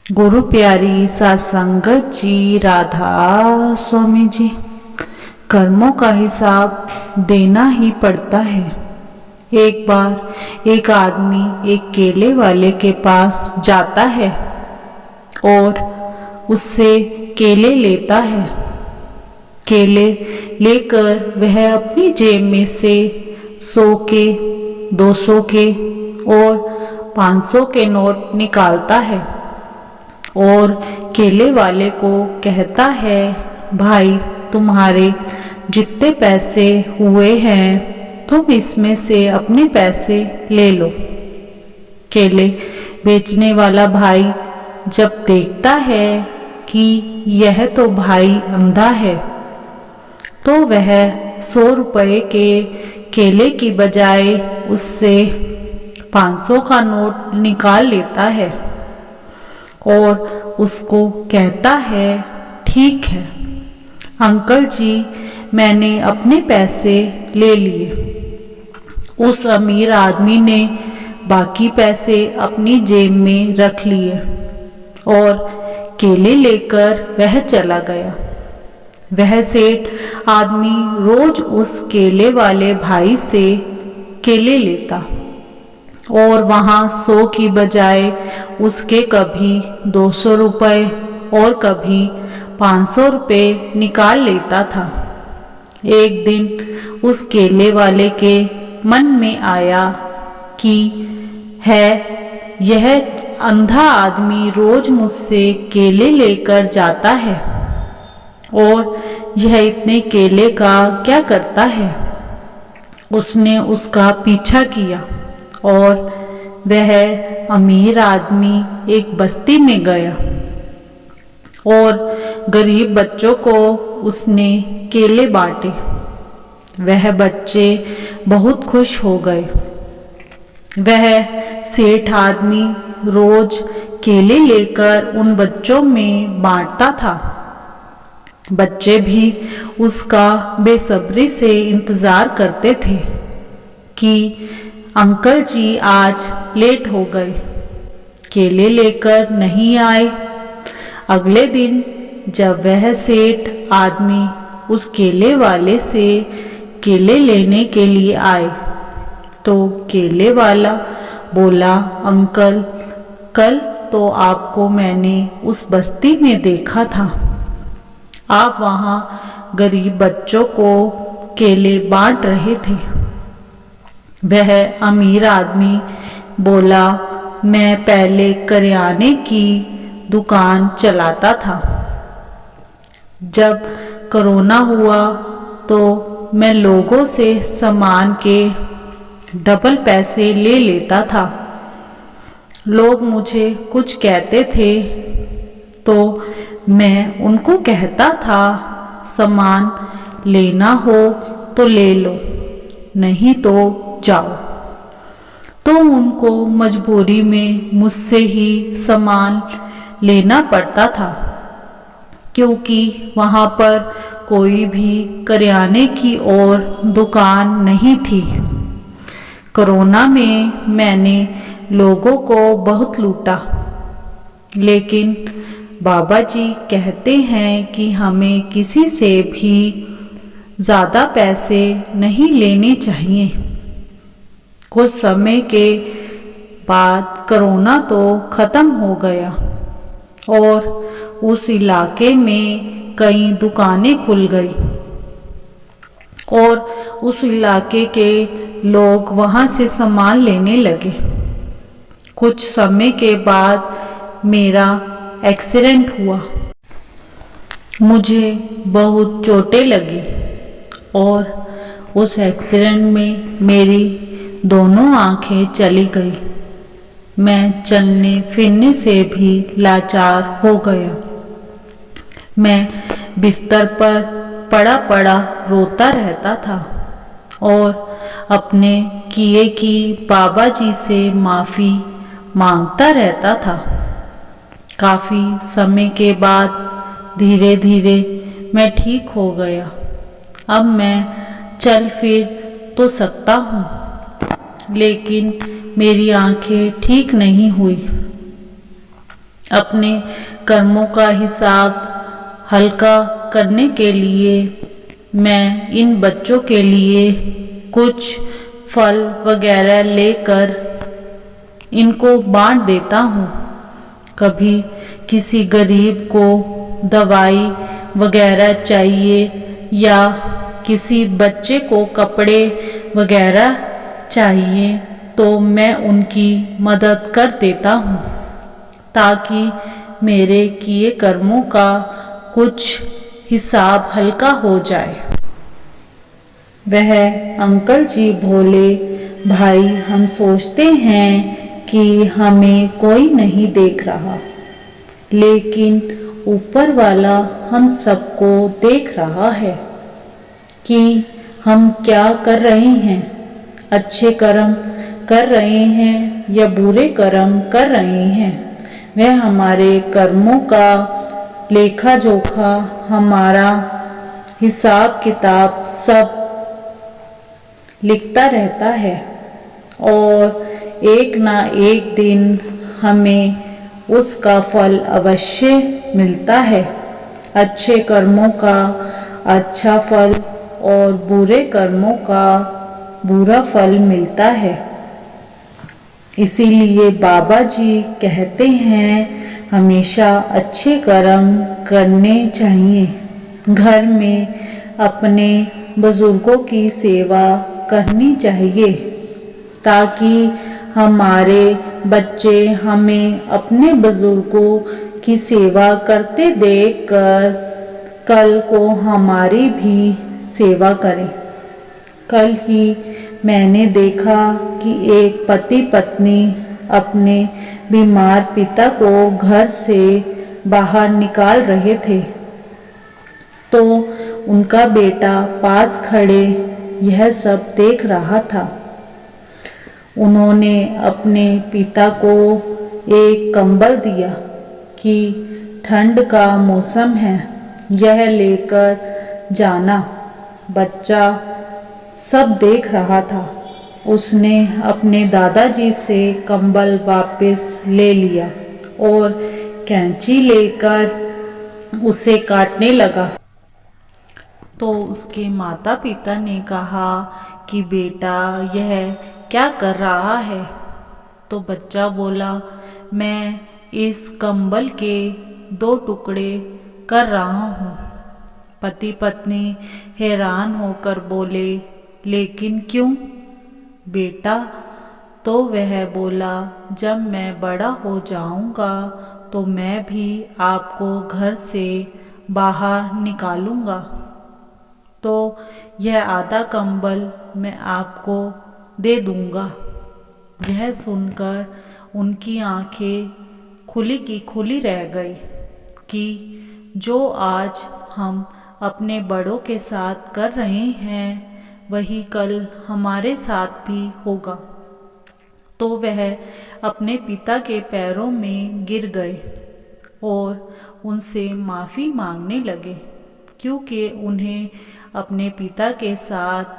गुरु प्यारी सत्संगत जी, राधा स्वामी जी। कर्मों का हिसाब देना ही पड़ता है। एक बार एक आदमी एक केले वाले के पास जाता है और उससे केले लेता है। केले लेकर वह अपनी जेब में से 100 के, 200 के और 500 के नोट निकालता है और केले वाले को कहता है, भाई तुम्हारे जितने पैसे हुए हैं तुम इसमें से अपने पैसे ले लो। केले बेचने वाला भाई जब देखता है कि यह तो भाई अंधा है तो वह 100 रुपये के केले की बजाय उससे 500 का नोट निकाल लेता है और उसको कहता है, ठीक है अंकल जी, मैंने अपने पैसे ले लिए। उस अमीर आदमी ने बाकी पैसे अपनी जेब में रख लिए और केले लेकर वह चला गया। वह सेठ आदमी रोज उस केले वाले भाई से केले लेता और वहाँ 100 की बजाय उसके कभी 200 रुपये और कभी 500 रुपये निकाल लेता था। एक दिन उस केले वाले के मन में आया कि यह अंधा आदमी रोज मुझसे केले लेकर जाता है और यह इतने केले का क्या करता है। उसने उसका पीछा किया और वह अमीर आदमी एक बस्ती में गया और गरीब बच्चों को उसने केले बांटे। वह बच्चे बहुत खुश हो गए। वह सेठ आदमी रोज केले लेकर उन बच्चों में बांटता था। बच्चे भी उसका बेसब्री से इंतजार करते थे कि अंकल जी आज लेट हो गए, केले लेकर नहीं आए। अगले दिन जब वह सेठ आदमी उस केले वाले से केले लेने के लिए आए तो केले वाला बोला, अंकल कल तो आपको मैंने उस बस्ती में देखा था, आप वहाँ गरीब बच्चों को केले बांट रहे थे। वह अमीर आदमी बोला, मैं पहले करियाने की दुकान चलाता था। जब कोरोना हुआ तो मैं लोगों से सामान के डबल पैसे ले लेता था। लोग मुझे कुछ कहते थे तो मैं उनको कहता था, सामान लेना हो तो ले लो, नहीं तो जाओ। तो उनको मजबूरी में मुझसे ही सामान लेना पड़ता था क्योंकि वहाँ पर कोई भी करियाने की और दुकान नहीं थी। कोरोना में मैंने लोगों को बहुत लूटा, लेकिन बाबा जी कहते हैं कि हमें किसी से भी ज़्यादा पैसे नहीं लेने चाहिए। कुछ समय के बाद कोरोना तो ख़त्म हो गया और उस इलाके में कई दुकानें खुल गई और उस इलाके के लोग वहाँ से सामान लेने लगे। कुछ समय के बाद मेरा एक्सीडेंट हुआ। मुझे बहुत चोटें लगी और उस एक्सीडेंट में मेरी दोनों आंखें चली गई। मैं चलने फिरने से भी लाचार हो गया। मैं बिस्तर पर पड़ा पड़ा रोता रहता था और अपने किए की बाबा जी से माफ़ी मांगता रहता था। काफ़ी समय के बाद धीरे धीरे मैं ठीक हो गया। अब मैं चल फिर तो सकता हूँ, लेकिन मेरी आंखें ठीक नहीं हुई। अपने कर्मों का हिसाब हल्का करने के लिए मैं इन बच्चों के लिए कुछ फल वगैरह लेकर इनको बांट देता हूँ। कभी किसी गरीब को दवाई वगैरह चाहिए या किसी बच्चे को कपड़े वगैरह चाहिए तो मैं उनकी मदद कर देता हूँ ताकि मेरे किए कर्मों का कुछ हिसाब हल्का हो जाए। वह अंकल जी बोले, भाई हम सोचते हैं कि हमें कोई नहीं देख रहा, लेकिन ऊपर वाला हम सबको देख रहा है कि हम क्या कर रहे हैं, अच्छे कर्म कर रहे हैं या बुरे कर्म कर रहे हैं। वह हमारे कर्मों का लेखा जोखा, हमारा हिसाब किताब सब लिखता रहता है और एक ना एक दिन हमें उसका फल अवश्य मिलता है। अच्छे कर्मों का अच्छा फल और बुरे कर्मों का बुरा फल मिलता है। इसीलिए बाबा जी कहते हैं हमेशा अच्छे कर्म करने चाहिए। घर में अपने बुजुर्गों की सेवा करनी चाहिए ताकि हमारे बच्चे हमें अपने बुजुर्गों की सेवा करते देखकर कल को हमारी भी सेवा करें। कल ही मैंने देखा कि एक पति पत्नी अपने बीमार पिता को घर से बाहर निकाल रहे थे तो उनका बेटा पास खड़े यह सब देख रहा था। उन्होंने अपने पिता को एक कंबल दिया कि ठंड का मौसम है, यह लेकर जाना। बच्चा सब देख रहा था। उसने अपने दादाजी से कंबल वापस ले लिया और कैंची लेकर उसे काटने लगा। तो उसके माता पिता ने कहा कि बेटा यह क्या कर रहा है? तो बच्चा बोला, मैं इस कंबल के 2 टुकड़े कर रहा हूँ। पति पत्नी हैरान होकर बोले, लेकिन क्यों बेटा? तो वह बोला, जब मैं बड़ा हो जाऊंगा तो मैं भी आपको घर से बाहर निकालूंगा, तो यह आधा कंबल मैं आपको दे दूंगा। यह सुनकर उनकी आंखें खुली की खुली रह गई कि जो आज हम अपने बड़ों के साथ कर रहे हैं वही कल हमारे साथ भी होगा। तो वह अपने पिता के पैरों में गिर गए और उनसे माफ़ी मांगने लगे, क्योंकि उन्हें अपने पिता के साथ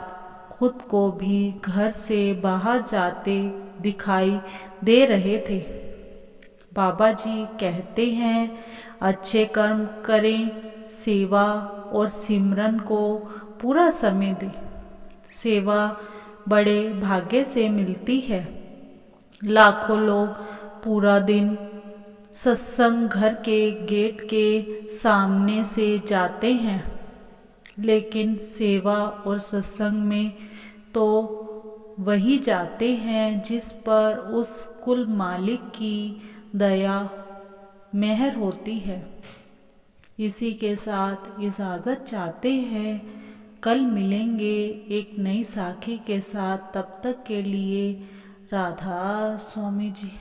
खुद को भी घर से बाहर जाते दिखाई दे रहे थे। बाबा जी कहते हैं अच्छे कर्म करें, सेवा और सिमरन को पूरा समय दें। सेवा बड़े भाग्य से मिलती है। लाखों लोग पूरा दिन सत्संग घर के गेट के सामने से जाते हैं, लेकिन सेवा और सत्संग में तो वही जाते हैं जिस पर उस कुल मालिक की दया मेहर होती है। इसी के साथ इजाज़त चाहते हैं। कल मिलेंगे एक नई साखी के साथ। तब तक के लिए राधा स्वामी जी।